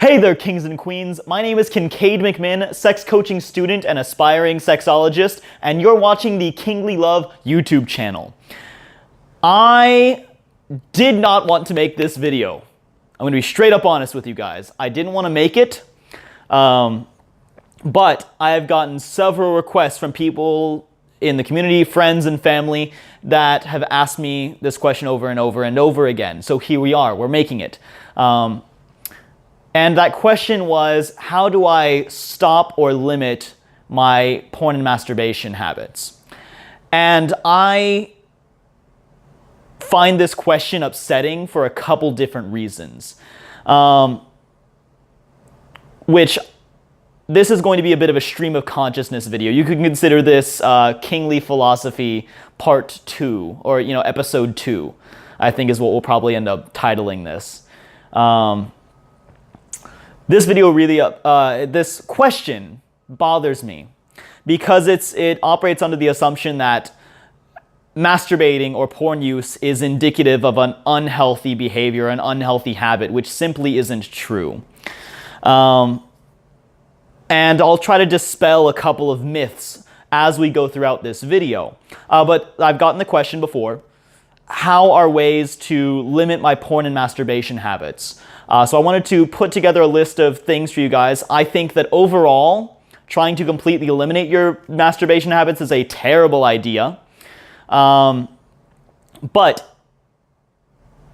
Hey there, kings and queens. My name is Kincaid McMinn, sex coaching student and aspiring sexologist, and you're watching the Kingly Love YouTube channel. I did not want to make this video. I'm going to be straight up honest with you guys. I didn't want to make it, but I have gotten several requests from people in the community, friends and family, that have asked me this question over and over and over again. So here we are, we're making it. And that question was, how do I stop or limit my porn and masturbation habits? And I find this question upsetting for a couple different reasons. Which, this is going to be a bit of a stream of consciousness video. You could consider this Kingly Philosophy Part 2, or Episode 2, I think is what we'll probably end up titling this. This video really, this question bothers me because it operates under the assumption that masturbating or porn use is indicative of an unhealthy behavior, an unhealthy habit, which simply isn't true. And I'll try to dispel a couple of myths as we go throughout this video. But I've gotten the question before, how are ways to limit my porn and masturbation habits? So I wanted to put together a list of things for you guys. I think that overall, trying to completely eliminate your masturbation habits is a terrible idea. But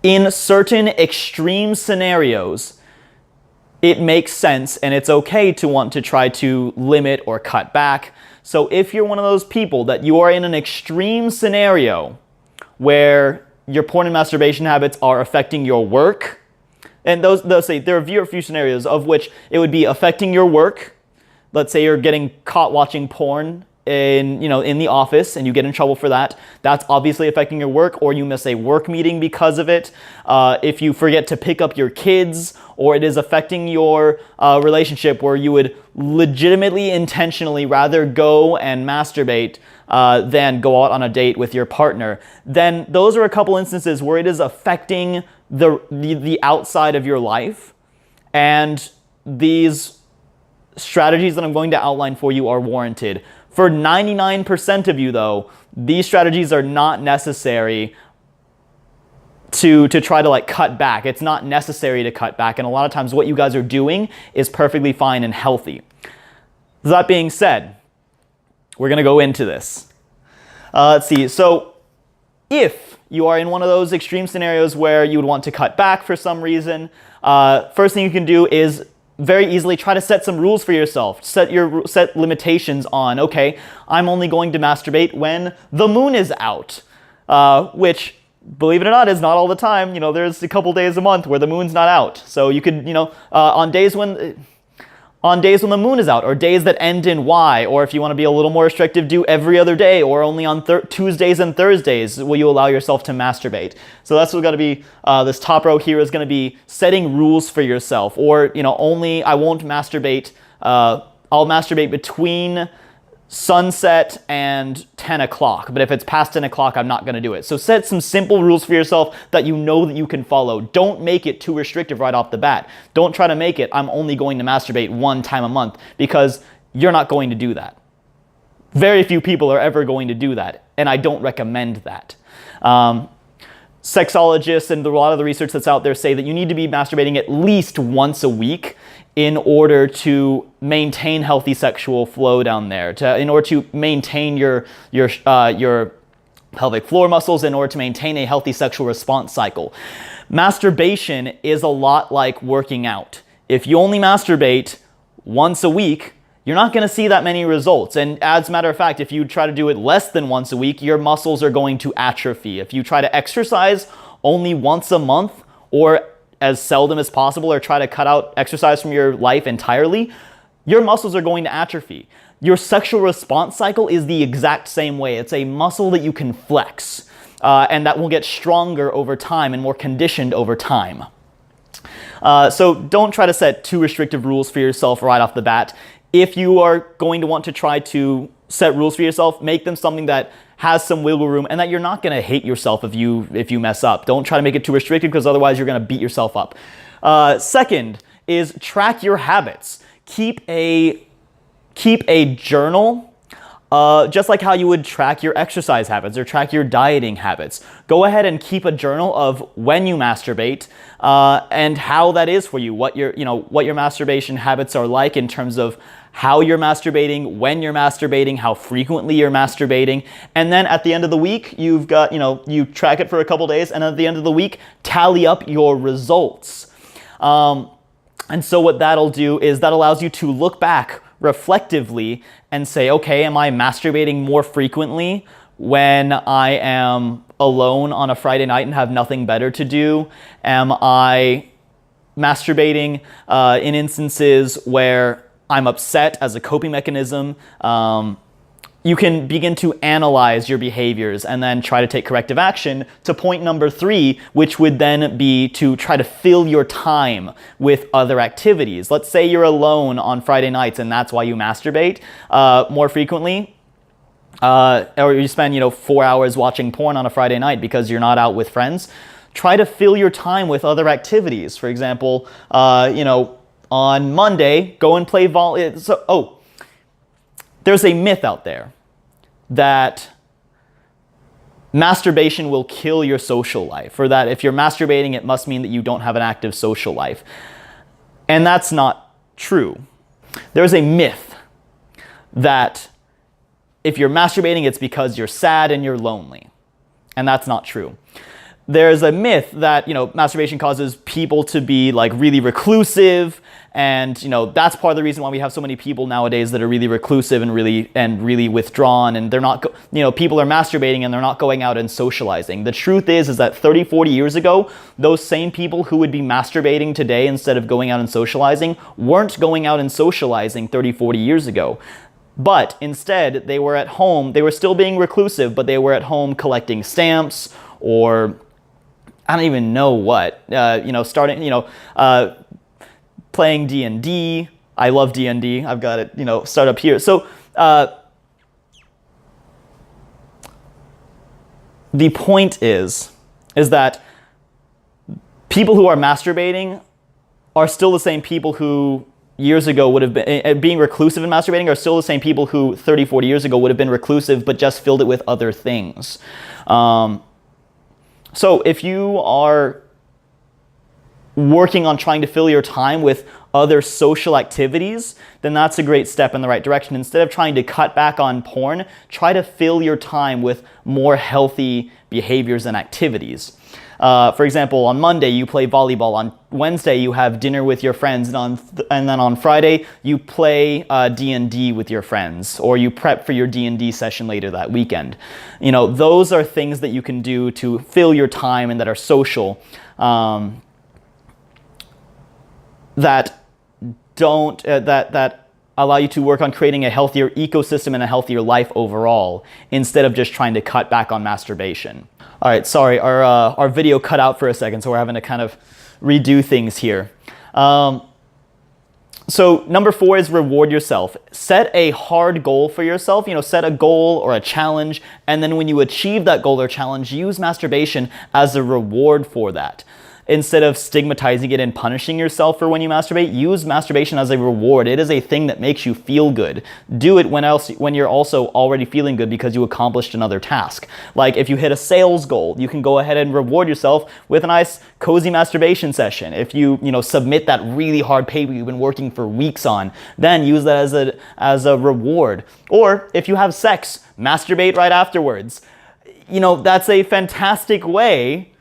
in certain extreme scenarios, it makes sense and it's okay to want to try to limit or cut back. So if you're one of those people that you are in an extreme scenario where your porn and masturbation habits are affecting your work, and those say there are a few scenarios of which it would be affecting your work. Let's say you're getting caught watching porn in the office and you get in trouble for that. That's obviously affecting your work, or you miss a work meeting because of it. If you forget to pick up your kids, or it is affecting your relationship where you would legitimately, intentionally rather go and masturbate than go out on a date with your partner, then those are a couple instances where it is affecting the outside of your life, and these strategies that I'm going to outline for you are warranted. For 99% of you, though, these strategies are not necessary to try to cut back. It's not necessary to cut back, and a lot of times what you guys are doing is perfectly fine and healthy. That being said, we're going to go into this. Let's see. So if you are in one of those extreme scenarios where you would want to cut back for some reason, first thing you can do is very easily try to set some rules for yourself. Set limitations on, okay, I'm only going to masturbate when the moon is out, which, believe it or not, is not all the time. There's a couple days a month where the moon's not out. So you could, on days when the moon is out, or days that end in Y, or if you want to be a little more restrictive, do every other day, or only on Tuesdays and Thursdays will you allow yourself to masturbate. So that's what's going to be, this top row here is going to be setting rules for yourself, or, only I won't masturbate, I'll masturbate between sunset and 10 o'clock, but if it's past 10 o'clock, I'm not going to do it. So set some simple rules for yourself that you know that you can follow. Don't make it too restrictive right off the bat. Don't try to make it, I'm only going to masturbate one time a month, because you're not going to do that. Very few people are ever going to do that, and I don't recommend that. Sexologists and a lot of the research that's out there say that you need to be masturbating at least once a week in order to maintain healthy sexual flow down there, in order to maintain your pelvic floor muscles, in order to maintain a healthy sexual response cycle. Masturbation is a lot like working out. If you only masturbate once a week, you're not going to see that many results. And as a matter of fact, if you try to do it less than once a week, your muscles are going to atrophy. If you try to exercise only once a month, or as seldom as possible, or try to cut out exercise from your life entirely, your muscles are going to atrophy. Your sexual response cycle is the exact same way. It's a muscle that you can flex, and that will get stronger over time and more conditioned over time. So don't try to set too restrictive rules for yourself right off the bat. If you are going to want to try to set rules for yourself, make them something that has some wiggle room and that you're not going to hate yourself if you mess up. Don't try to make it too restricted, because otherwise you're going to beat yourself up. Second is track your habits. Keep a journal. Just like how you would track your exercise habits or track your dieting habits. Go ahead and keep a journal of when you masturbate and how that is for you. What your masturbation habits are like in terms of how you're masturbating, when you're masturbating, how frequently you're masturbating. And then at the end of the week, you've got, you track it for a couple days, and at the end of the week, tally up your results. And so what that'll do is that allows you to look back reflectively and say, okay, am I masturbating more frequently when I am alone on a Friday night and have nothing better to do? Am I masturbating in instances where I'm upset as a coping mechanism? You can begin to analyze your behaviors and then try to take corrective action to point number 3, which would then be to try to fill your time with other activities. Let's say you're alone on Friday nights and that's why you masturbate more frequently. Or you spend, 4 hours watching porn on a Friday night because you're not out with friends. Try to fill your time with other activities. For example, on Monday, go and play volleyball. There's a myth out there that masturbation will kill your social life, or that if you're masturbating, it must mean that you don't have an active social life. And that's not true. There's a myth that if you're masturbating, it's because you're sad and you're lonely. And that's not true. There's a myth that, masturbation causes people to be like really reclusive, and that's part of the reason why we have so many people nowadays that are really reclusive and really withdrawn, and they're not people are masturbating and they're not going out and socializing. The truth is that 30, 40 years ago, those same people who would be masturbating today instead of going out and socializing weren't going out and socializing 30, 40 years ago. But instead, they were at home. They were still being reclusive, but they were at home collecting stamps, or I don't even know what, playing D&D. I love D&D. I've got it, start up here. So the point is that people who are masturbating are still the same people who years ago would have been, being reclusive and masturbating are still the same people who 30, 40 years ago would have been reclusive, but just filled it with other things. So if you are working on trying to fill your time with other social activities, then that's a great step in the right direction. Instead of trying to cut back on porn, try to fill your time with more healthy behaviors and activities. For example, on Monday you play volleyball, on Wednesday you have dinner with your friends, and then on Friday you play D&D with your friends, or you prep for your D&D session later that weekend. Those are things that you can do to fill your time and that are social, that allow you to work on creating a healthier ecosystem and a healthier life overall, instead of just trying to cut back on masturbation. All right, sorry, our video cut out for a second, so we're having to kind of redo things here. So number 4 is reward yourself. Set a hard goal for yourself. Set a goal or a challenge, and then when you achieve that goal or challenge, use masturbation as a reward for that. Instead of stigmatizing it and punishing yourself for when you masturbate, use masturbation as a reward. It is a thing that makes you feel good. Do it when you're also already feeling good because you accomplished another task. Like if you hit a sales goal, you can go ahead and reward yourself with a nice cozy masturbation session. If you submit that really hard paper you've been working for weeks on, then use that as a reward. Or if you have sex, masturbate right afterwards. That's a fantastic way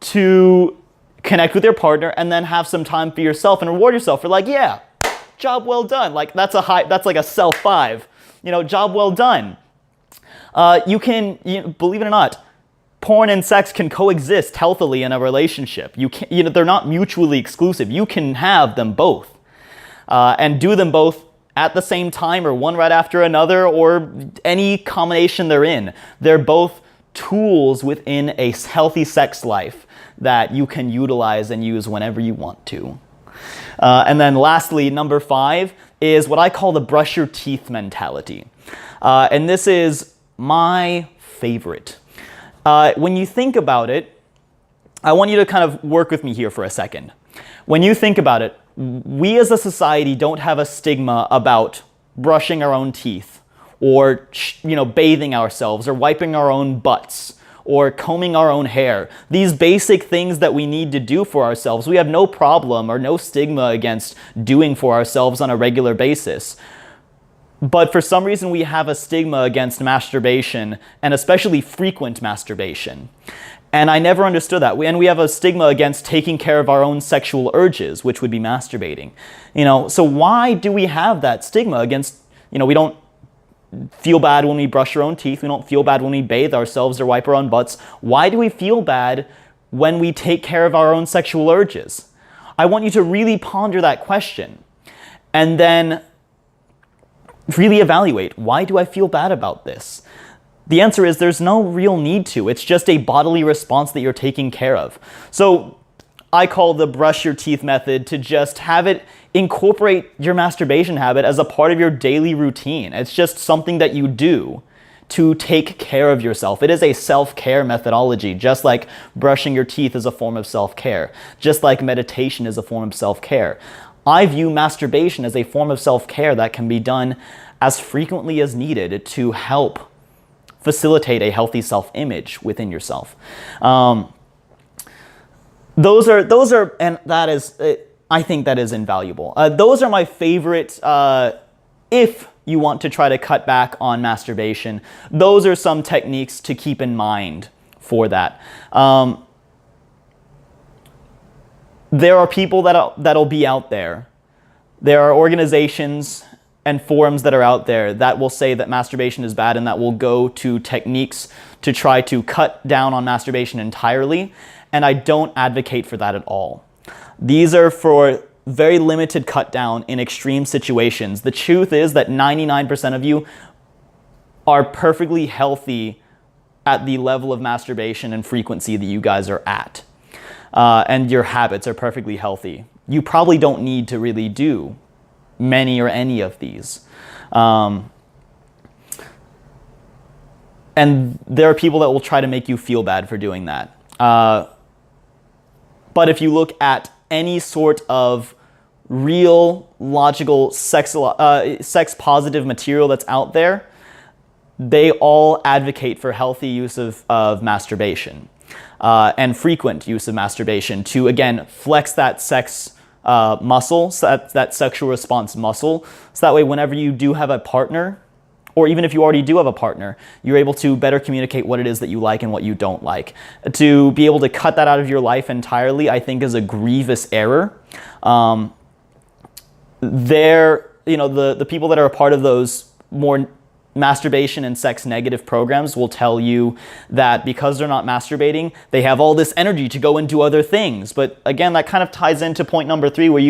to connect with your partner and then have some time for yourself and reward yourself for yeah, job well done. That's like a self 5, job well done. You can, believe it or not, porn and sex can coexist healthily in a relationship. They're not mutually exclusive. You can have them both, and do them both at the same time, or one right after another, or any combination they're in. They're both tools within a healthy sex life that you can utilize and use whenever you want to. And then lastly, number 5 is what I call the brush your teeth mentality. And this is my favorite. When you think about it, I want you to kind of work with me here for a second. When you think about it, we as a society don't have a stigma about brushing our own teeth or, bathing ourselves or wiping our own butts or combing our own hair. These basic things that we need to do for ourselves, we have no problem or no stigma against doing for ourselves on a regular basis. But for some reason, we have a stigma against masturbation, and especially frequent masturbation. And I never understood that. And we have a stigma against taking care of our own sexual urges, which would be masturbating. So why do we have that stigma against, we don't feel bad when we brush our own teeth. We don't feel bad when we bathe ourselves or wipe our own butts. Why do we feel bad when we take care of our own sexual urges? I want you to really ponder that question. And then really evaluate, why do I feel bad about this? The answer is there's no real need to. It's just a bodily response that you're taking care of. So I call the brush your teeth method to just have it incorporate your masturbation habit as a part of your daily routine. It's just something that you do to take care of yourself. It is a self-care methodology, just like brushing your teeth is a form of self-care, just like meditation is a form of self-care. I view masturbation as a form of self-care that can be done as frequently as needed to help facilitate a healthy self-image within yourself. Those are, and that is, I think that is invaluable. Those are my favorite, if you want to try to cut back on masturbation, those are some techniques to keep in mind for that. There are people that'll be out there. There are organizations and forums that are out there that will say that masturbation is bad and that will go to techniques to try to cut down on masturbation entirely, and I don't advocate for that at all. These are for very limited cut down in extreme situations. The truth is that 99% of you are perfectly healthy at the level of masturbation and frequency that you guys are at. And your habits are perfectly healthy. You probably don't need to really do many or any of these. And there are people that will try to make you feel bad for doing that. But if you look at any sort of real, logical, sex-positive material that's out there, they all advocate for healthy use of masturbation. And frequent use of masturbation to, again, flex that sex muscle, so that sexual response muscle, so that way whenever you do have a partner, or even if you already do have a partner, you're able to better communicate what it is that you like and what you don't like. To be able to cut that out of your life entirely, I think is a grievous error. The people that are a part of those more masturbation and sex negative programs will tell you that because they're not masturbating, they have all this energy to go and do other things. But again, that kind of ties into point number 3, where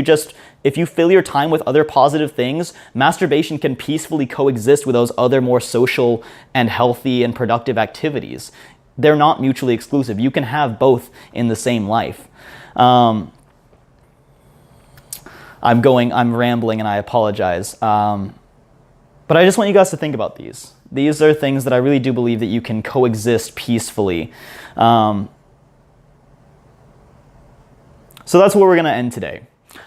if you fill your time with other positive things, masturbation can peacefully coexist with those other more social and healthy and productive activities. They're not mutually exclusive. You can have both in the same life. I'm rambling and I apologize. But I just want you guys to think about these. These are things that I really do believe that you can coexist peacefully. So that's where we're going to end today.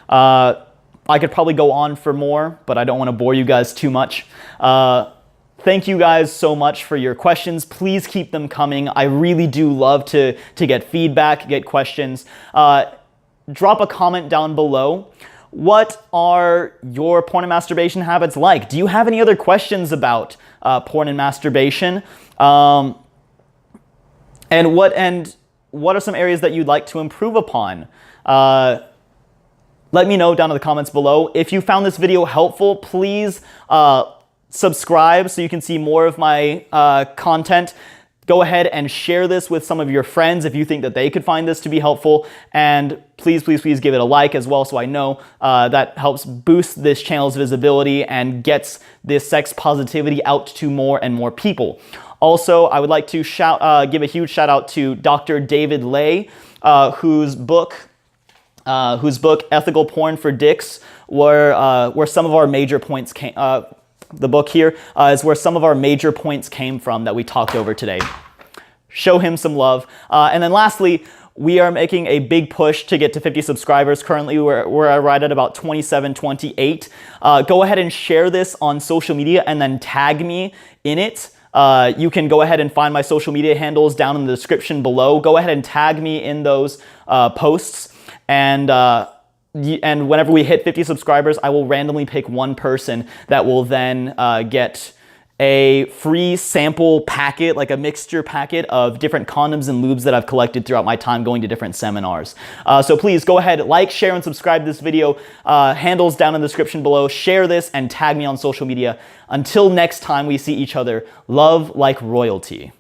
I could probably go on for more, but I don't want to bore you guys too much. Thank you guys so much for your questions. Please keep them coming. I really do love to get feedback, get questions. Drop a comment down below. What are your porn and masturbation habits like? Do you have any other questions about porn and masturbation? And what are some areas that you'd like to improve upon? Let me know down in the comments below. If you found this video helpful, please subscribe so you can see more of my content. Go ahead and share this with some of your friends if you think that they could find this to be helpful. And please, please, please give it a like as well, so I know that helps boost this channel's visibility and gets this sex positivity out to more and more people. Also, I would like to give a huge shout out to Dr. David Lay, whose book Ethical Porn for Dicks, where some of our major points came. The book here is where some of our major points came from that we talked over today. Show him some love. And then lastly, We are making a big push to get to 50 subscribers. Currently, we're right at about 27, 28. Go ahead and share this on social media and then tag me in it. You can go ahead and find my social media handles down in the description below. Go ahead and tag me in those posts. And whenever we hit 50 subscribers, I will randomly pick one person that will then get a free sample packet, like a mixture packet of different condoms and lubes that I've collected throughout my time going to different seminars. So please go ahead, like, share, and subscribe to this video. Handles down in the description below. Share this and tag me on social media. Until next time we see each other, love like royalty.